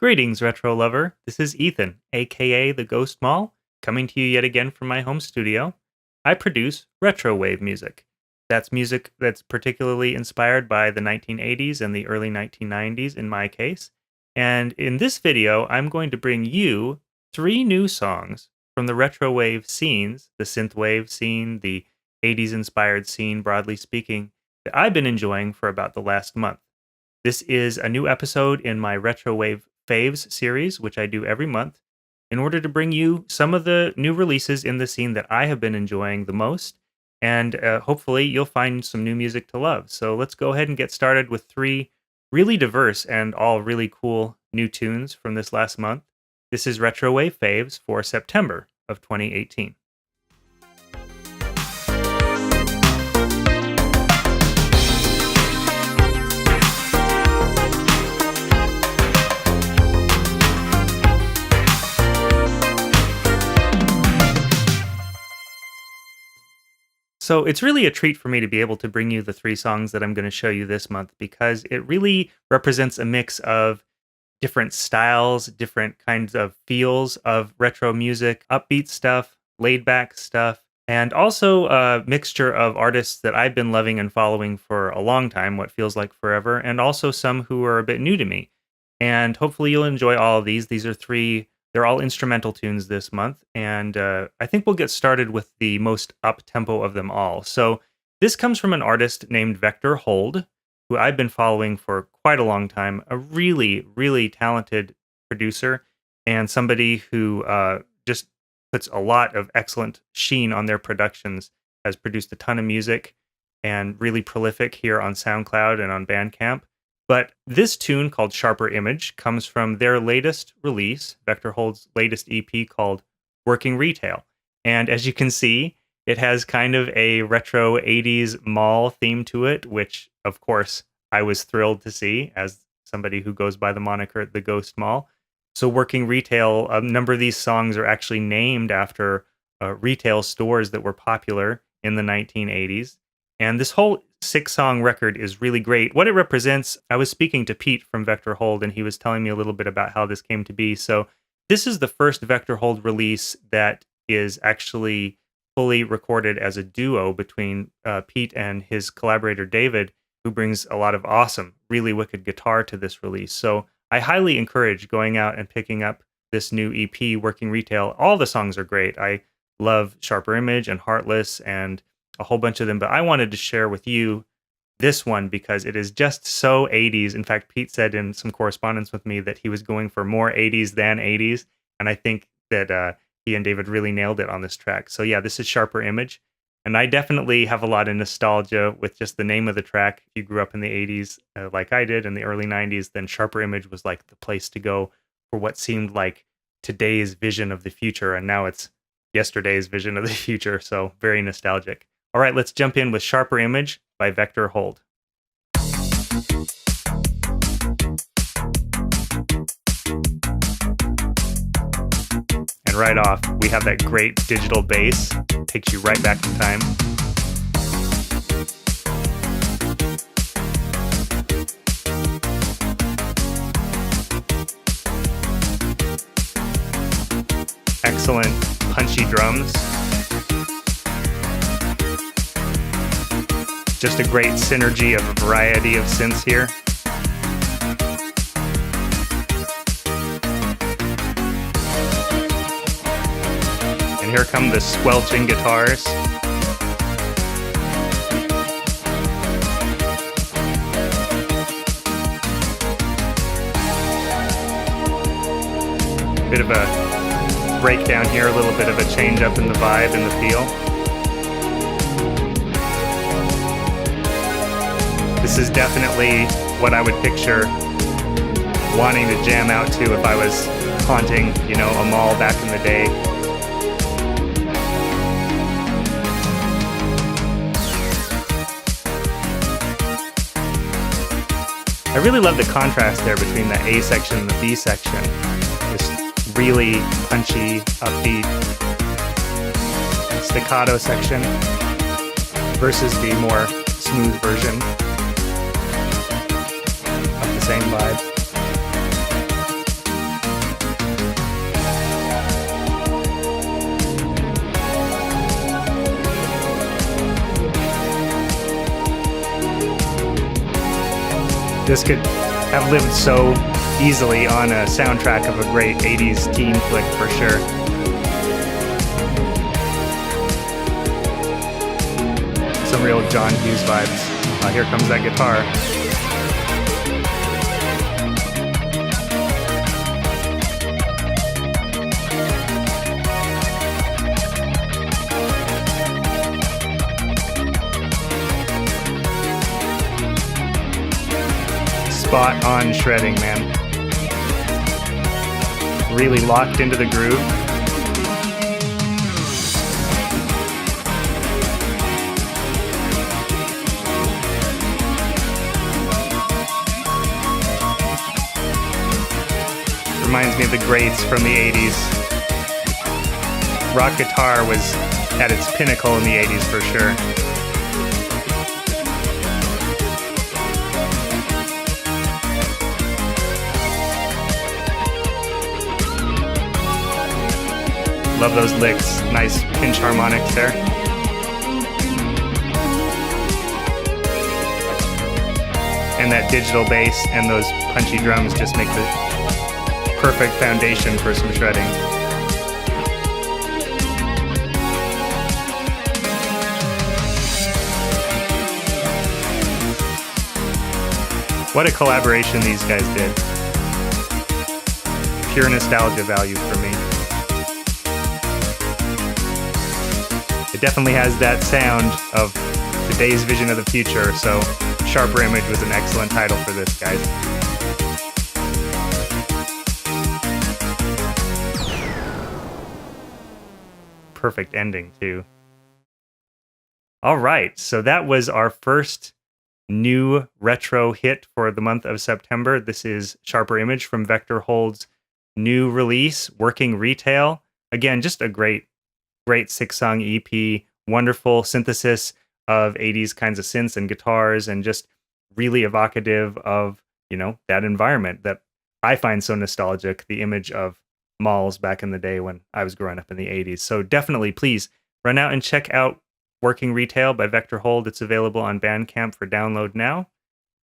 Greetings, Retro Lover. This is Ethan, aka the Ghost Mall, coming to you yet again from my home studio. I produce retrowave music. That's music that's particularly inspired by the 1980s and the early 1990s in my case. And in this video, I'm going to bring you 3 new songs from the retrowave scenes, the synthwave scene, the 80s inspired scene, broadly speaking, that I've been enjoying for about the last month. This is a new episode in my RETROWAVE FAVES series, which I do every month, in order to bring you some of the new releases in the scene that I have been enjoying the most, and hopefully you'll find some new music to love. So let's go ahead and get started with 3 really diverse and all really cool new tunes from this last month. This is RETROWAVE FAVES for September of 2018. So it's really a treat for me to be able to bring you the 3 songs that I'm going to show you this month because it really represents a mix of different styles, different kinds of feels of retro music, upbeat stuff, laid back stuff, and also a mixture of artists that I've been loving and following for a long time, what feels like forever, and also some who are a bit new to me. And hopefully you'll enjoy all of these. These are 3 They're all instrumental tunes this month, and I think we'll get started with the most up-tempo of them all. So this comes from an artist named Vector Hold, who I've been following for quite a long time, a really, really talented producer, and somebody who just puts a lot of excellent sheen on their productions, has produced a ton of music, and really prolific here on SoundCloud and on Bandcamp. But this tune called Sharper Image comes from their latest release, Vector Hold's latest EP called Working Retail. And as you can see, it has kind of a retro 80s mall theme to it, which, of course, I was thrilled to see as somebody who goes by the moniker The Ghost Mall. So Working Retail, a number of these songs are actually named after retail stores that were popular in the 1980s. And this whole 6-song record is really great. What it represents, I was speaking to Pete from Vector Hold, and he was telling me a little bit about how this came to be. So this is the first Vector Hold release that is actually fully recorded as a duo between Pete and his collaborator David, who brings a lot of awesome, really wicked guitar to this release. So I highly encourage going out and picking up this new EP, Working Retail. All the songs are great. I love Sharper Image and Heartless and a whole bunch of them, but I wanted to share with you this one because it is just so 80s. In fact, Pete said in some correspondence with me that he was going for more 80s than 80s, and I think that he and David really nailed it on this track. So yeah, this is Sharper Image, and I definitely have a lot of nostalgia with just the name of the track. If you grew up in the 80s like I did in the early 90s, then Sharper Image was like the place to go for what seemed like today's vision of the future, and now it's yesterday's vision of the future, so very nostalgic. All right, let's jump in with Sharper Image by Vector Hold. And right off, we have that great digital bass. Takes you right back in time. Excellent punchy drums. Just a great synergy of a variety of synths here. And here come the squelching guitars. Bit of a breakdown here, a little bit of a change up in the vibe and the feel. This is definitely what I would picture wanting to jam out to if I was haunting, a mall back in the day. I really love the contrast there between the A section and the B section. This really punchy, upbeat, staccato section versus the more smooth version. Same vibe. This could have lived so easily on a soundtrack of a great 80s teen flick for sure. Some real John Hughes vibes. Here comes that guitar. Spot on shredding, man. Really locked into the groove. Reminds me of the greats from the 80s. Rock guitar was at its pinnacle in the 80s for sure. Love those licks. Nice pinch harmonics there. And that digital bass and those punchy drums just make the perfect foundation for some shredding. What a collaboration these guys did. Pure nostalgia value for me. It definitely has that sound of today's vision of the future, so Sharper Image was an excellent title for this, guys. Perfect ending, too. All right, so that was our first new retro hit for the month of September. This is Sharper Image from Vector Hold's new release, Working Retail. Again, just a great 6-song EP, wonderful synthesis of 80s kinds of synths and guitars, and just really evocative of, that environment that I find so nostalgic, the image of malls back in the day when I was growing up in the 80s. So definitely, please run out and check out Working Retail by Vector Hold. It's available on Bandcamp for download now.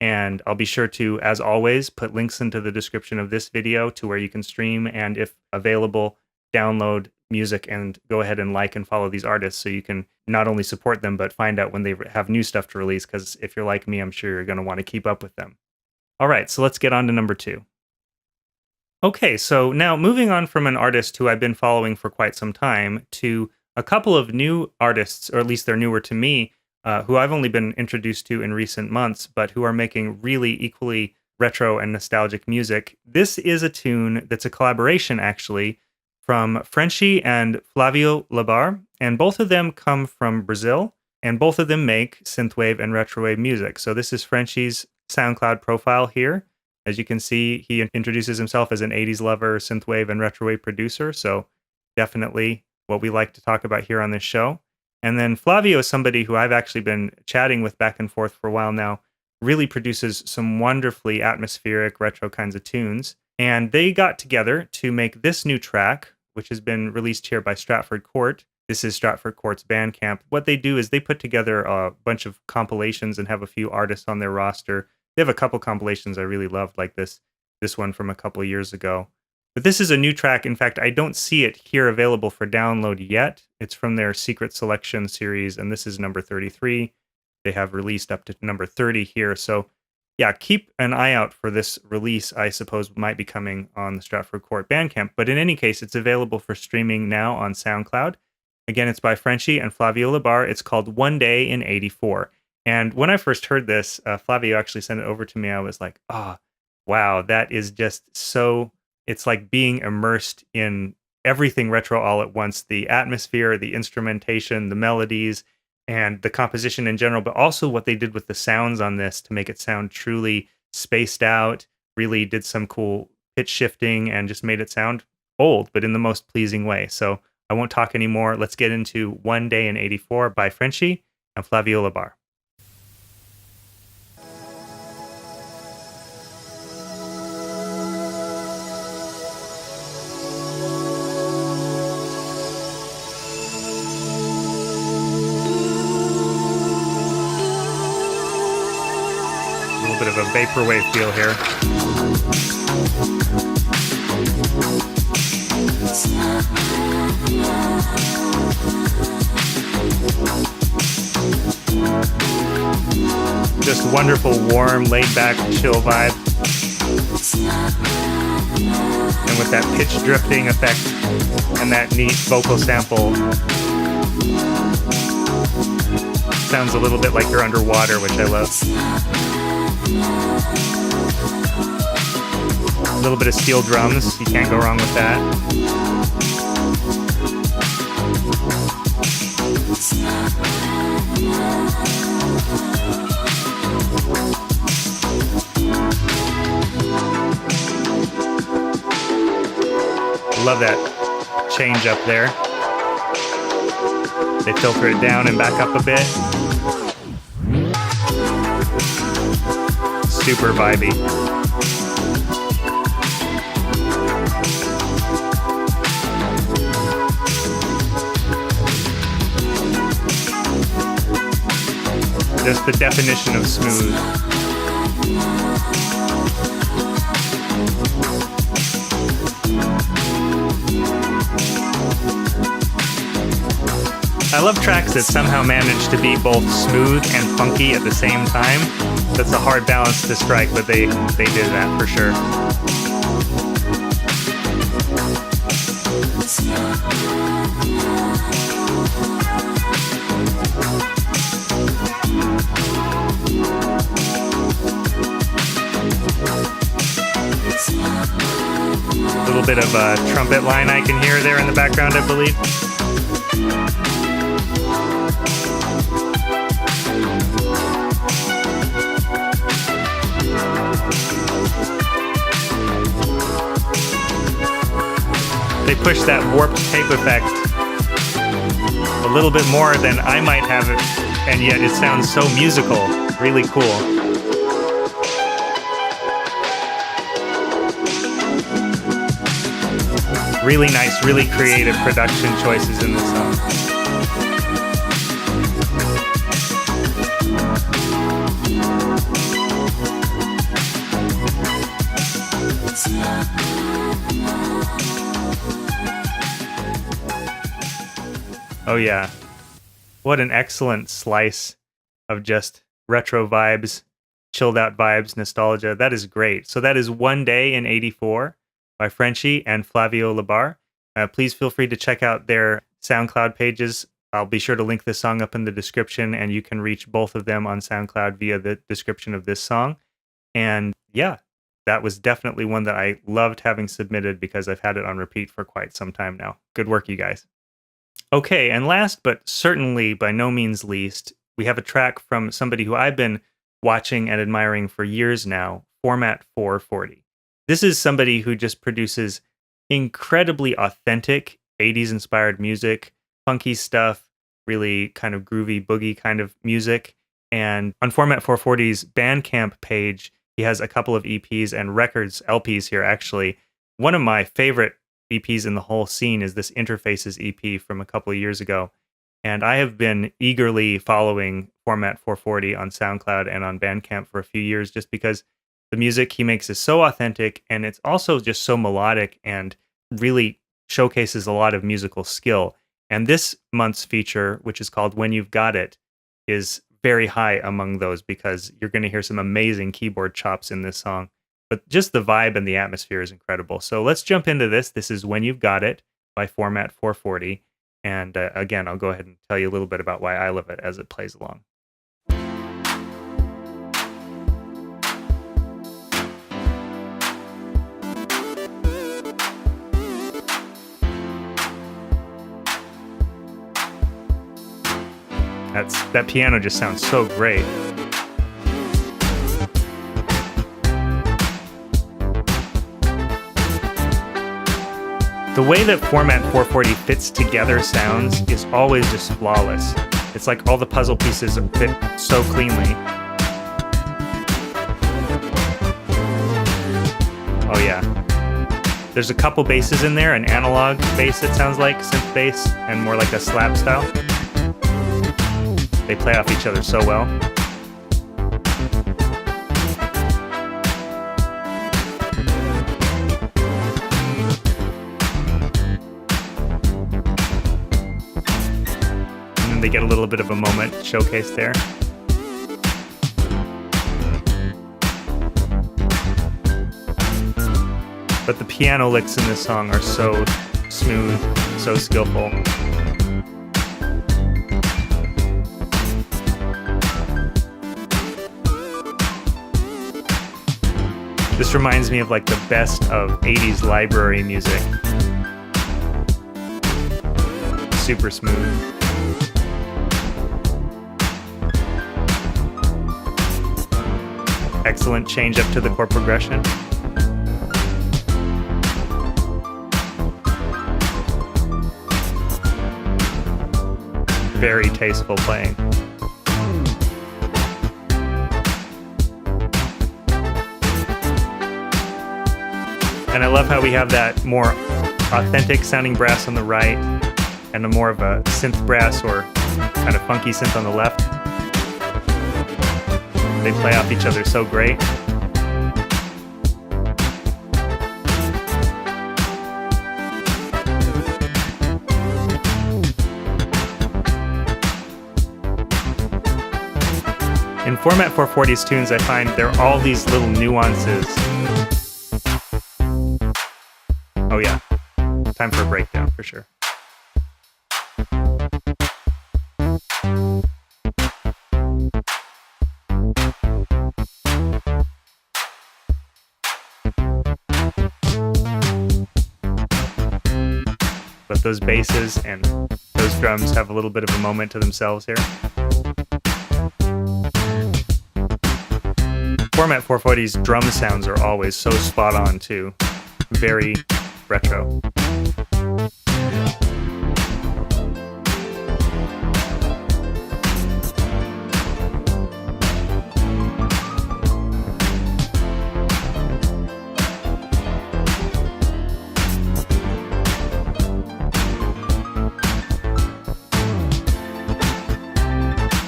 And I'll be sure to, as always, put links into the description of this video to where you can stream and, if available, download music and go ahead and like and follow these artists so you can not only support them, but find out when they have new stuff to release, because if you're like me, I'm sure you're going to want to keep up with them. All right, so let's get on to number 2. Okay, so now moving on from an artist who I've been following for quite some time to a couple of new artists, or at least they're newer to me, who I've only been introduced to in recent months, but who are making really equally retro and nostalgic music. This is a tune that's a collaboration, actually, from Francci and Flávio La Barre, and both of them come from Brazil, and both of them make synthwave and retrowave music. So this is Franci's SoundCloud profile here. As you can see, he introduces himself as an 80s lover, synthwave, and retrowave producer, so definitely what we like to talk about here on this show. And then Flávio is somebody who I've actually been chatting with back and forth for a while now, really produces some wonderfully atmospheric retro kinds of tunes. And they got together to make this new track, which has been released here by Stratford Court. This is Stratford Court's Bandcamp. What they do is they put together a bunch of compilations and have a few artists on their roster. They have a couple compilations I really loved, like this one from a couple of years ago. But this is a new track. In fact, I don't see it here available for download yet. It's from their Secret Selection series, and this is number 33. They have released up to number 30 here. So yeah, keep an eye out for this release. I suppose might be coming on the Stratford Court Bandcamp. But in any case, it's available for streaming now on SoundCloud. Again, it's by Francci and Flávio La Barre. It's called One Day in 84. And when I first heard this, Flávio actually sent it over to me. I was like, wow, that is just so... It's like being immersed in everything retro all at once. The atmosphere, the instrumentation, the melodies, and the composition in general, but also what they did with the sounds on this to make it sound truly spaced out, really did some cool pitch shifting and just made it sound old, but in the most pleasing way. So I won't talk anymore. Let's get into One Day in 84 by Francci and Flávio La Barre. Bit of a vaporwave feel here. Just wonderful, warm, laid-back, chill vibe. And with that pitch drifting effect and that neat vocal sample, sounds a little bit like you're underwater, which I love. A little bit of steel drums, you can't go wrong with that. Love that change up there. They filter it down and back up a bit. Super vibey. Just the definition of smooth. I love tracks that somehow manage to be both smooth and funky at the same time. That's a hard balance to strike, but they did that for sure. A little bit of a trumpet line I can hear there in the background, I believe. They push that warped tape effect a little bit more than I might have it, and yet it sounds so musical. Really cool. Really nice, really creative production choices in this song. Oh yeah, what an excellent slice of just retro vibes, chilled out vibes, nostalgia. That is great. So that is One Day in 84 by Francci and Flávio La Barre. Please feel free to check out their SoundCloud pages. I'll be sure to link this song up in the description, and you can reach both of them on SoundCloud via the description of this song. And yeah, that was definitely one that I loved having submitted because I've had it on repeat for quite some time now. Good work, you guys. Okay, and last but certainly by no means least, we have a track from somebody who I've been watching and admiring for years now, Format-440. This is somebody who just produces incredibly authentic 80s-inspired music, funky stuff, really kind of groovy, boogie kind of music. And on Format-440's Bandcamp page, he has a couple of EPs and records, LPs here actually. One of my favorite EPs in the whole scene is this Interfaces EP from a couple of years ago. And I have been eagerly following Format-440 on SoundCloud and on Bandcamp for a few years just because the music he makes is so authentic, and it's also just so melodic and really showcases a lot of musical skill. And this month's feature, which is called When You've Got It, is very high among those because you're going to hear some amazing keyboard chops in this song. But just the vibe and the atmosphere is incredible. So let's jump into this. This is When You've Got It by Format-440. And again, I'll go ahead and tell you a little bit about why I love it as it plays along. That piano just sounds so great. The way that Format-440 fits together sounds is always just flawless. It's like all the puzzle pieces fit so cleanly. Oh yeah. There's a couple basses in there, an analog bass it sounds like, synth bass, and more like a slap style. They play off each other so well. and they get a little bit of a moment showcased there. But the piano licks in this song are so smooth, so skillful. This reminds me of like the best of 80s library music. Super smooth. Excellent change up to the chord progression. Very tasteful playing. And I love how we have that more authentic sounding brass on the right and a more of a synth brass or kind of funky synth on the left. They play off each other so great. In Format 440's tunes, I find there are all these little nuances. Oh yeah, time for a breakdown for sure. But those basses and those drums have a little bit of a moment to themselves here. Format 440's drum sounds are always so spot on too. Very retro.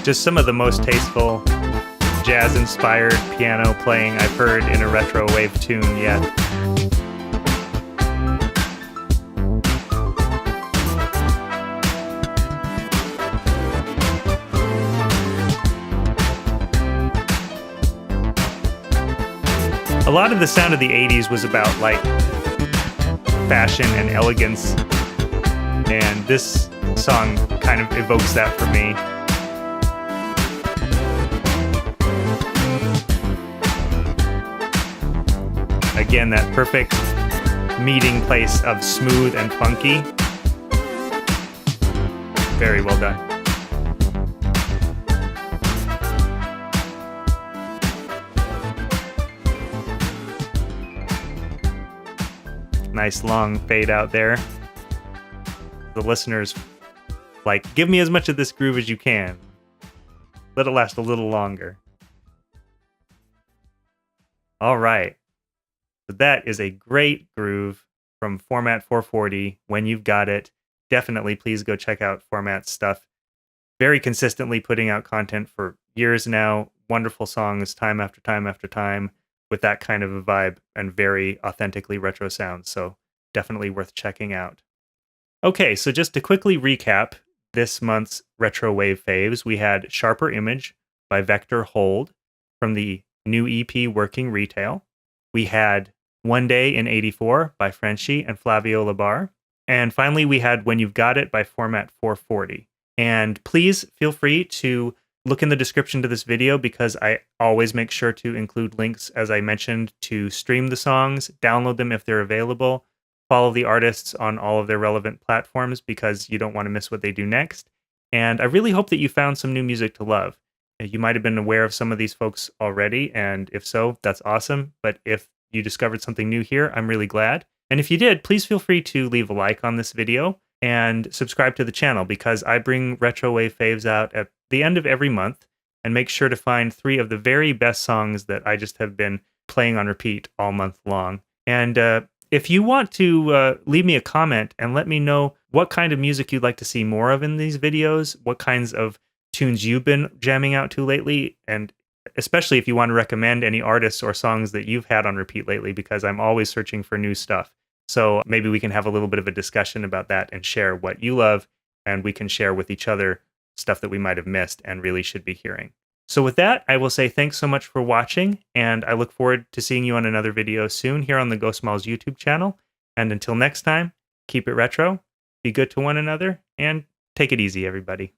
Just some of the most tasteful jazz-inspired piano playing I've heard in a retro wave tune yet. A lot of the sound of the 80s was about like fashion and elegance, and this song kind of evokes that for me. Again, that perfect meeting place of smooth and funky. Very well done. Nice long fade out there. The listeners like, give me as much of this groove as you can. Let it last a little longer. All right. So that is a great groove from Format 440. When you've got it, definitely please go check out Format's stuff. Very consistently putting out content for years now. Wonderful songs time after time after time with that kind of a vibe and very authentically retro sounds. So definitely worth checking out. Okay, so just to quickly recap this month's Retro Wave Faves, we had Sharper Image by Vector Hold from the new EP Working Retail. We had One Day in 84 by Francci and Flávio La Barre. And finally, we had When You've Got It by Format 440. And please feel free to look in the description to this video because I always make sure to include links, as I mentioned, to stream the songs, download them if they're available, follow the artists on all of their relevant platforms because you don't want to miss what they do next. And I really hope that you found some new music to love. You might have been aware of some of these folks already, and if so, that's awesome. But if you discovered something new here, I'm really glad. And if you did, please feel free to leave a like on this video and subscribe to the channel because I bring Retro Wave Faves out at the end of every month and make sure to find 3 of the very best songs that I just have been playing on repeat all month long. And if you want to leave me a comment and let me know what kind of music you'd like to see more of in these videos, what kinds of tunes you've been jamming out to lately, and especially if you want to recommend any artists or songs that you've had on repeat lately, because I'm always searching for new stuff. So maybe we can have a little bit of a discussion about that and share what you love, and we can share with each other stuff that we might have missed and really should be hearing. So with that, I will say thanks so much for watching, and I look forward to seeing you on another video soon here on the Ghost Smalls YouTube channel. And until next time, keep it retro, be good to one another, and take it easy, everybody.